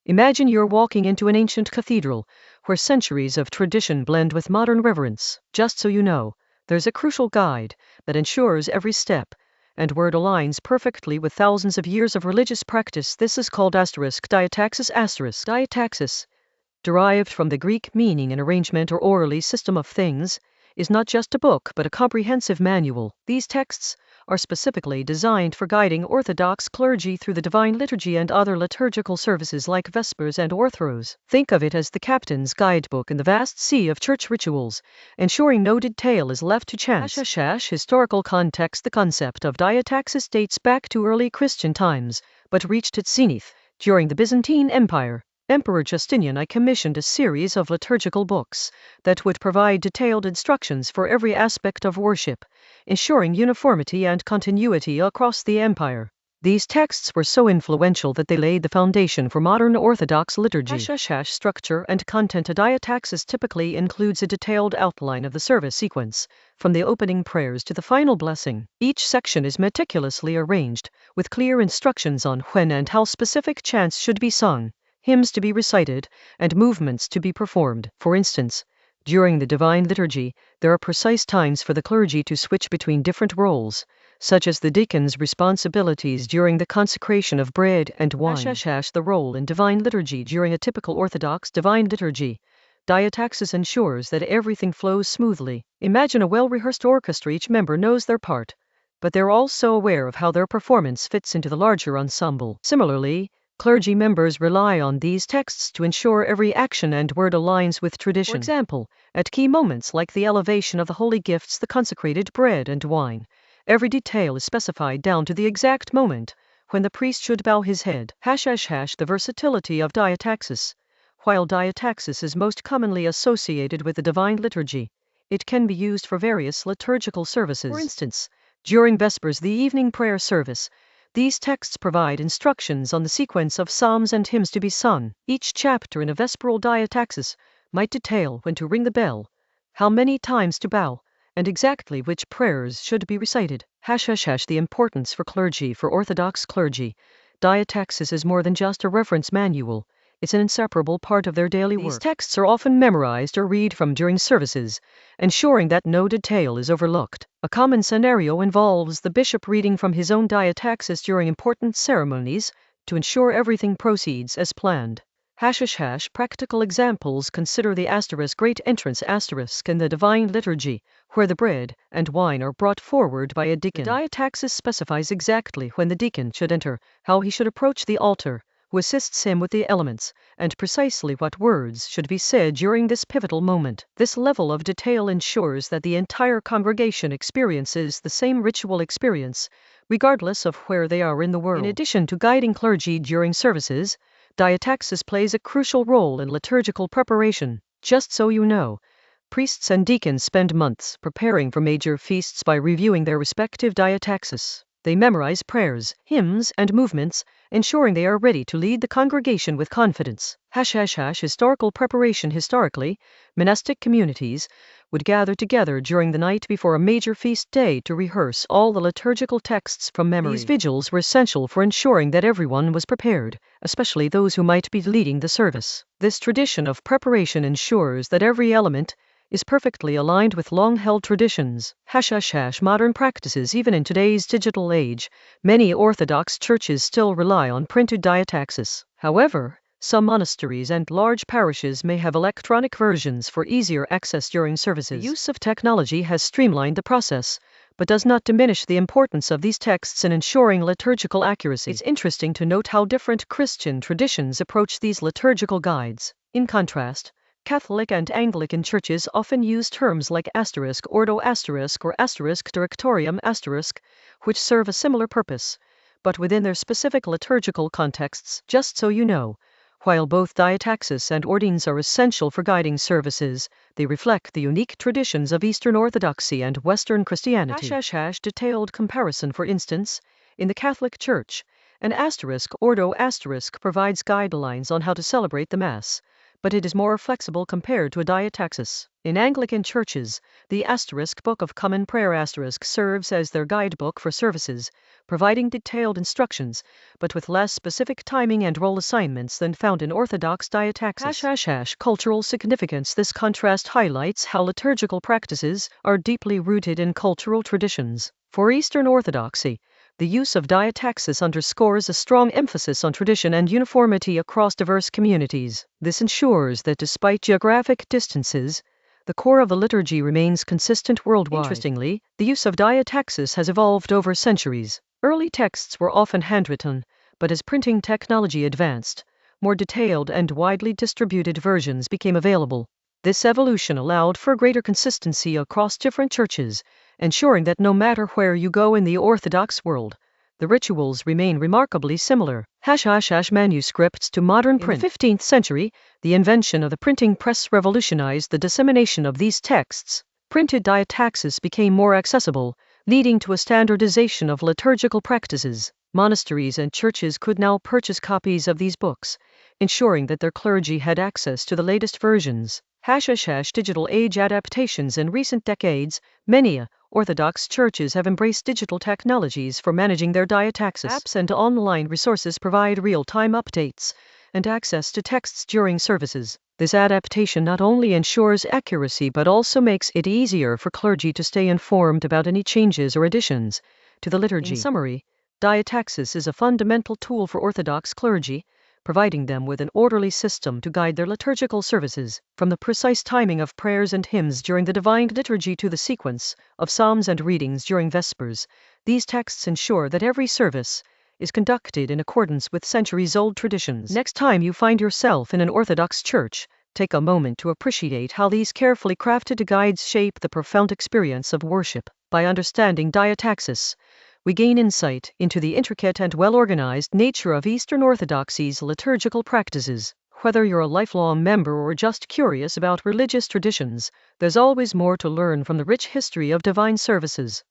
Imagine you're walking into an ancient cathedral, where centuries of tradition blend with modern reverence. Just so you know, there's a crucial guide that ensures every step and word aligns perfectly with thousands of years of religious practice. This is called Diátaxis. Diátaxis, derived from the Greek meaning an arrangement or orderly system of things, is not just a book but a comprehensive manual. These texts are specifically designed for guiding Orthodox clergy through the Divine Liturgy and other liturgical services like Vespers and Orthros. Think of it as the captain's guidebook in the vast sea of church rituals, ensuring no detail is left to chance. Historical context. The concept of diataxis dates back to early Christian times, but reached its zenith during the Byzantine Empire. Emperor Justinian I commissioned a series of liturgical books that would provide detailed instructions for every aspect of worship, ensuring uniformity and continuity across the empire. These texts were so influential that they laid the foundation for modern Orthodox liturgy. Structure and content. A diataxis typically includes a detailed outline of the service sequence, from the opening prayers to the final blessing. Each section is meticulously arranged, with clear instructions on when and how specific chants should be sung, hymns to be recited, and movements to be performed. For instance, during the Divine Liturgy, there are precise times for the clergy to switch between different roles, such as the deacon's responsibilities during the consecration of bread and wine. The role in Divine Liturgy. During a typical Orthodox Divine Liturgy, diataxis ensures that everything flows smoothly. Imagine a well-rehearsed orchestra. Each member knows their part, but they're also aware of how their performance fits into the larger ensemble. Similarly, clergy members rely on these texts to ensure every action and word aligns with tradition. For example, at key moments like the elevation of the holy gifts, the consecrated bread and wine, every detail is specified down to the exact moment when the priest should bow his head. The versatility of diataxis. While diataxis is most commonly associated with the Divine Liturgy, it can be used for various liturgical services. For instance, during Vespers, the evening prayer service, these texts provide instructions on the sequence of psalms and hymns to be sung. Each chapter in a vesperal diataxis might detail when to ring the bell, how many times to bow, and exactly which prayers should be recited. The importance for clergy. For Orthodox clergy, diataxis is more than just a reference manual. It's an inseparable part of their daily work. These texts are often memorized or read from during services, ensuring that no detail is overlooked. A common scenario involves the bishop reading from his own diataxis during important ceremonies to ensure everything proceeds as planned. Practical examples. Consider the great entrance in the Divine Liturgy, where the bread and wine are brought forward by a deacon. The diataxis specifies exactly when the deacon should enter, how he should approach the altar, who assists him with the elements, and precisely what words should be said during this pivotal moment. This level of detail ensures that the entire congregation experiences the same ritual experience, regardless of where they are in the world. In addition to guiding clergy during services, diataxis plays a crucial role in liturgical preparation. Just so you know, priests and deacons spend months preparing for major feasts by reviewing their respective diataxis. They memorize prayers, hymns, and movements, ensuring they are ready to lead the congregation with confidence. Historical preparation. Historically, monastic communities would gather together during the night before a major feast day to rehearse all the liturgical texts from memory. These vigils were essential for ensuring that everyone was prepared, especially those who might be leading the service. This tradition of preparation ensures that every element is perfectly aligned with long-held traditions. Modern practices. Even in today's digital age, many Orthodox churches still rely on printed diataxis. However, some monasteries and large parishes may have electronic versions for easier access during services. The use of technology has streamlined the process, but does not diminish the importance of these texts in ensuring liturgical accuracy. It's interesting to note how different Christian traditions approach these liturgical guides. In contrast, Catholic and Anglican churches often use terms like ordo or directorium which serve a similar purpose, but within their specific liturgical contexts. Just so you know, while both diataxis and ordines are essential for guiding services, they reflect the unique traditions of Eastern Orthodoxy and Western Christianity. Detailed comparison. For instance, in the Catholic Church, an ordo provides guidelines on how to celebrate the Mass, but it is more flexible compared to a diataxis. In Anglican churches, the Asterisk Book of Common Prayer Asterisk serves as their guidebook for services, providing detailed instructions, but with less specific timing and role assignments than found in Orthodox diataxis. Cultural significance. This contrast highlights how liturgical practices are deeply rooted in cultural traditions. For Eastern Orthodoxy, the use of diataxis underscores a strong emphasis on tradition and uniformity across diverse communities. This ensures that despite geographic distances, the core of the liturgy remains consistent worldwide. Interestingly, the use of diataxis has evolved over centuries. Early texts were often handwritten, but as printing technology advanced, more detailed and widely distributed versions became available. This evolution allowed for greater consistency across different churches, ensuring that no matter where you go in the Orthodox world, the rituals remain remarkably similar. Manuscripts to modern print. In the 15th century, the invention of the printing press revolutionized the dissemination of these texts. Printed diataxis became more accessible, leading to a standardization of liturgical practices. Monasteries and churches could now purchase copies of these books, ensuring that their clergy had access to the latest versions. Digital age adaptations. In recent decades, many Orthodox churches have embraced digital technologies for managing their diataxis. Apps and online resources provide real-time updates and access to texts during services. This adaptation not only ensures accuracy but also makes it easier for clergy to stay informed about any changes or additions to the liturgy. In summary, diataxis is a fundamental tool for Orthodox clergy, providing them with an orderly system to guide their liturgical services. From the precise timing of prayers and hymns during the Divine Liturgy to the sequence of psalms and readings during Vespers, these texts ensure that every service is conducted in accordance with centuries-old traditions. Next time you find yourself in an Orthodox church, take a moment to appreciate how these carefully crafted guides shape the profound experience of worship. By understanding diataxis, we gain insight into the intricate and well-organized nature of Eastern Orthodoxy's liturgical practices. Whether you're a lifelong member or just curious about religious traditions, there's always more to learn from the rich history of divine services.